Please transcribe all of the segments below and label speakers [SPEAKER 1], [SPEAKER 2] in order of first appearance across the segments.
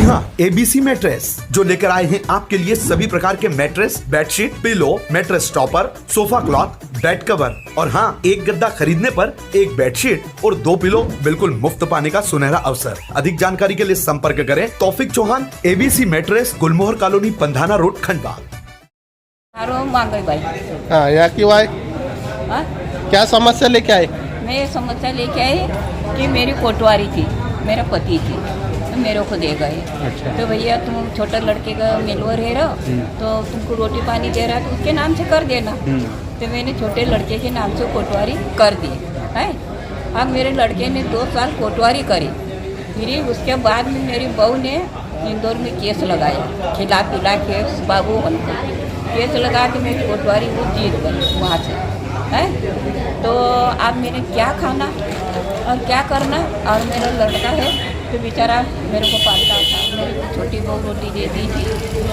[SPEAKER 1] हाँ, ABC mattress जो लेकर आए हैं आपके लिए सभी प्रकार के mattress, bedsheet, pillow, mattress topper, sofa cloth, bed cover और हाँ, एक गद्दा खरीदने पर एक बेडशीट और 2 पिलो बिल्कुल मुफ्त पाने का सुनहरा अवसर। अधिक जानकारी के लिए संपर्क करें तौफिक चौहान, एबीसी मैट्रेस, गुलमोहर कॉलोनी, पंधाना रोड, खंडवा।
[SPEAKER 2] हाँ, यहाँ क्यों आए? क्या समस्या लेके आए?
[SPEAKER 3] मैं ये समस्या लेके आई कि मेरी कोटवारी थी, मेरा पति थी, तो मेरे को दे गए।
[SPEAKER 2] अच्छा।
[SPEAKER 3] तो भैया तुम छोटे लड़के का मिलवर है रहो, तो तुमको रोटी पानी दे रहा है तो उसके नाम से कर देना। तो मैंने छोटे लड़के के नाम से कोटवारी कर दी है। अब मेरे लड़के ने 2 साल कोटवारी करी, फिर उसके बाद में मेरी बहू ने इंदौर में केस लगाया, खिला पिला के बाबू बनकर केस लगा के मेरी कोटवारी वो जीत गई वहाँ से है। तो अब मैंने क्या खाना और क्या करना, और मेरा लड़का है तो बेचारा मेरे को पालता था। मेरी को छोटी बहू रोटी दे दी थी,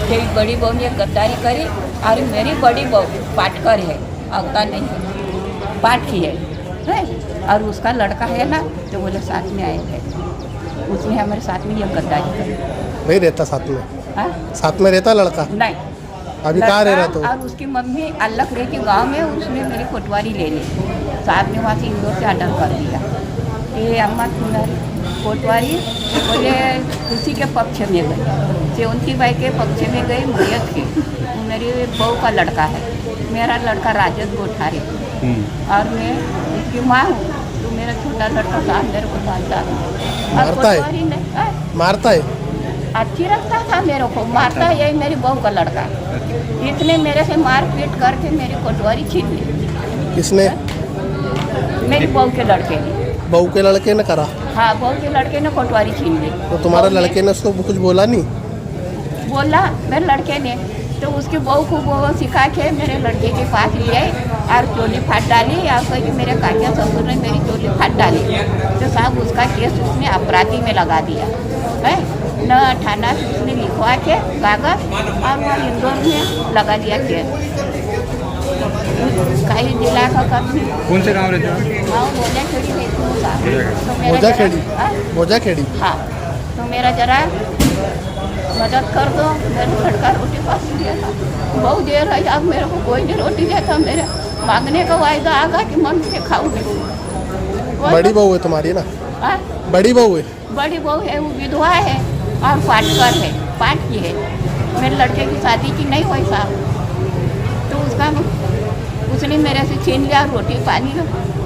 [SPEAKER 3] फिर बड़ी बहू ने गद्दारी करी, और मेरी बड़ी बहू पाटकर है, अवता नहीं है, पाट की है। और उसका लड़का है ना, तो बोले साथ में आए थे, उसने हमारे साथ में ये गद्दारी करी।
[SPEAKER 2] नहीं रहता साथ में?
[SPEAKER 3] हाँ?
[SPEAKER 2] साथ में रहता लड़का?
[SPEAKER 3] नहीं।
[SPEAKER 2] अभी कहाँ रह रहा तो?
[SPEAKER 3] और उसकी मम्मी अल्लख रह के गाँव में, उसने मेरी कोटवारी ले ली, साहब ने वहाँ से इंदौर से ऑर्डर कर दिया कि अम्मा तुम्हारी कोटवारी, बोले उसी के पक्ष में गई, सेवंती बाई के पक्ष में गई, मैयत की। मेरी बहू का लड़का है, मेरा लड़का राजद गोठारे, और मैं उसकी माँ हूँ। तो मेरा छोटा लड़का साहब मेरे को पालता है।
[SPEAKER 2] मारता है? मारता है?
[SPEAKER 3] अच्छी रखता था मेरे को, मारता है यही मेरी बहू का लड़का। इतने मेरे से मार पीट करके मेरी कोटवारी छीन ली।
[SPEAKER 2] किसने?
[SPEAKER 3] मेरी बहू के लड़के ने।
[SPEAKER 2] बहू के लड़के ने करा?
[SPEAKER 3] हाँ, बहू के लड़के ने कोटवारी छीन ली।
[SPEAKER 2] तो तुम्हारे लड़के ने उसको कुछ बोला नहीं?
[SPEAKER 3] बोला मेरे लड़के ने, तो उसकी बहू को वो सिखा के मेरे लड़के के पास ले आई और चोली फाट डाली, और कही कि मेरे काकिया ससुर ने मेरी चोली फाट डाली। तो साहब उसका केस उसने अपराधी में लगा दिया है न, थाना से उसने लिखवा के कागज, और वहाँ इंदौर में लगा दिया केस। कहीं जिला का कभी।
[SPEAKER 4] कौन से गांव रहते हो?
[SPEAKER 3] हाँ, बोजा खेड़ी रहती हूँ साहब।
[SPEAKER 2] बोजा खेड़ी? बोजा खेड़ी?
[SPEAKER 3] हाँ, तो मेरा जरा मदद कर दो, मेरे लड़का रोटी पास दिया था, बहुत देर है, अब मेरे को कोई नहीं रोटी देता। मेरे मांगने का वायदा आगा कि मन से खाऊंगी।
[SPEAKER 2] बड़ी बहू है तुम्हारी ना?
[SPEAKER 3] हाँ?
[SPEAKER 2] बड़ी बहू है?
[SPEAKER 3] बड़ी बहू है, वो विधवा है और पाटकर है, पाट की है। मेरे लड़के की शादी की नहीं हुई साहब, तो उसने मेरे से छीन लिया रोटी पानी।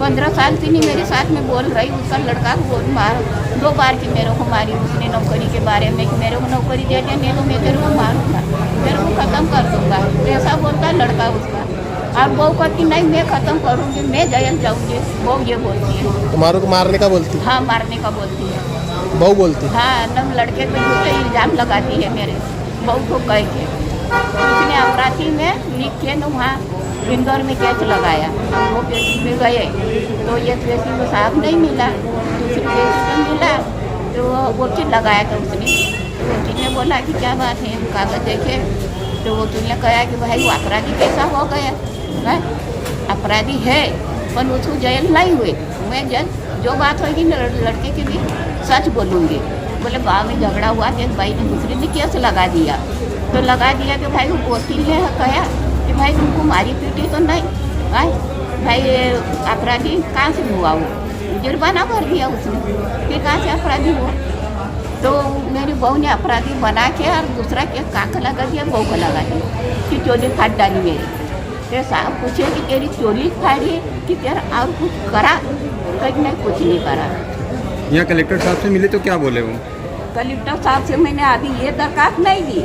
[SPEAKER 3] 15 साल से नहीं मेरे साथ में बोल रही, उसका लड़का को मार 2 बार की मेरे को मारी उसने नौकरी के बारे में, कि मेरे को नौकरी दे दे, नहीं तो मैं तेरे को मारूंगा, तेरे को ख़त्म कर दूंगा, ऐसा बोलता लड़का उसका। और बहू कहती नहीं, मैं ख़त्म करूँगी, मैं जेल जाऊँगी। बहू ये बोलती है।
[SPEAKER 2] तुम्हारे को मारने का बोलती?
[SPEAKER 3] हाँ, मारने का बोलती है
[SPEAKER 2] बहू बोलती?
[SPEAKER 3] हाँ, न लड़के पे झूठे इल्ज़ाम लगाती है मेरे बहू को कह के। उसने अपराधी में लिख के न वहाँ इंदौर में केस लगाया। वो केस में गए तो ये केस में साहब नहीं मिला, दूसरी केस में मिला, तो वो वकील लगाया था उसने। वकील ने बोला कि क्या बात है, कागज देखे, तो वकील ने कहा कि भाई वो अपराधी कैसा हो गया है, अपराधी है पर उसको जेल नहीं हुए। मैं जो बात होगी लड़के की भी सच बोलूँगी। बोले गाँव में झगड़ा हुआ तो एक भाई ने दूसरे ने केस लगा दिया, तो लगा दिया कि भाई वकील ने कहा कि भाई तुमको मारी पीटी तो नहीं भाई, अपराधी कहाँ से हुआ, वो जुर्माना भर दिया उसने, कि कहाँ से अपराधी हुआ। तो मेरी बहू ने अपराधी बना के और दूसरा केस कहाँ का लगा दिया, बहू का लगा दिया कि चोली फाट डाली मेरी। तो साहब पूछे कि तेरी चोली फाड़ी कि तेरा और कुछ करा, कहीं नहीं, कुछ नहीं करा।
[SPEAKER 4] यहाँ कलेक्टर साहब से मिले तो क्या बोले वो?
[SPEAKER 3] कलेक्टर साहब से मैंने अभी ये दरखास्त नहीं दी,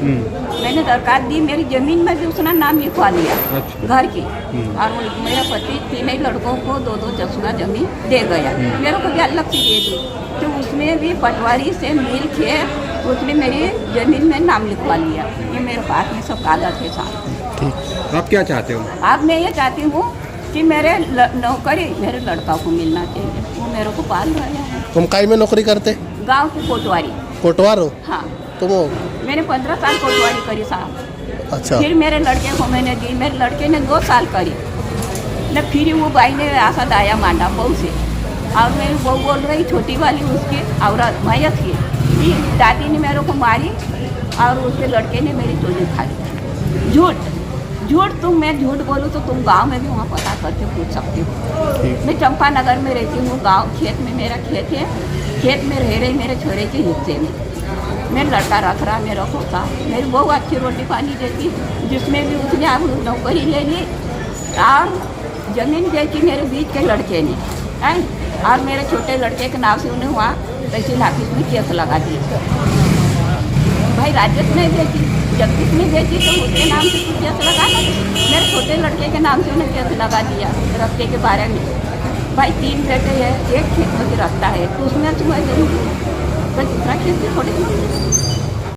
[SPEAKER 3] मैंने दरखास्त दी, मेरी ज़मीन में भी उसने नाम लिखवा लिया। अच्छा। घर की। और मेरा पति 3 लड़कों को 2-2 चश्मा ज़मीन दे गया, मेरे को भी अलग से दे दी। तो उसमें भी पटवारी से मिल के उसने मेरी ज़मीन में नाम लिखवा लिया। ये मेरे पास में सब कागज है साहब।
[SPEAKER 2] ठीक,
[SPEAKER 4] आप क्या चाहते हो?
[SPEAKER 3] अब मैं ये चाहती हूँ कि मेरे नौकरी मेरे लड़का को मिलना चाहिए, वो मेरे को पाल रहा है।
[SPEAKER 2] तुम काई में नौकरी करते?
[SPEAKER 3] गाँव की कोटवारी।
[SPEAKER 2] कोटवार हो?
[SPEAKER 3] हाँ।
[SPEAKER 2] तुम हो?
[SPEAKER 3] मैंने 15 साल कोटवारी करी साहब।
[SPEAKER 2] अच्छा।
[SPEAKER 3] फिर मेरे लड़के को मैंने दी, मेरे लड़के ने 2 साल करी न, फिर वो भाई ने आशा दाया मांडा बहू से, और मेरी बहू बोल रही छोटी वाली उसकी औरत मैयत की कि दादी ने मेरे को मारी और उसके लड़के ने मेरी चोली खा ली। झूठ मैं झूठ बोलूँ तो तुम गांव में भी वहाँ पता करके पूछ सकते हो। मैं चंपानगर में रहती हूँ, गांव खेत में मेरा खेत है, खेत में रह रही मेरे छोरे के हिस्से में। मेरा लड़का रख रहा मेरा होता, मेरी बहू अच्छी रोटी पानी देती, जिसमें भी उसने अब नौकरी ले ली और ज़मीन बेची मेरे बीच के लड़के ने है, और मेरे छोटे लड़के के नाम से उन्हें वहाँ तहसील ऑफिस में केस लगा दिया। भाई राजेश ने बेची, जगदीश ने बेची तो उसके नाम से केस लगा ना, मेरे छोटे लड़के के नाम से उन्हें केस लगा दिया रास्ते के बारे में। भाई 3 बेटे हैं, एक खेत में रास्ता है तो उसमें तुम्हें जरूर तो दूसरा खेत भी थोड़ी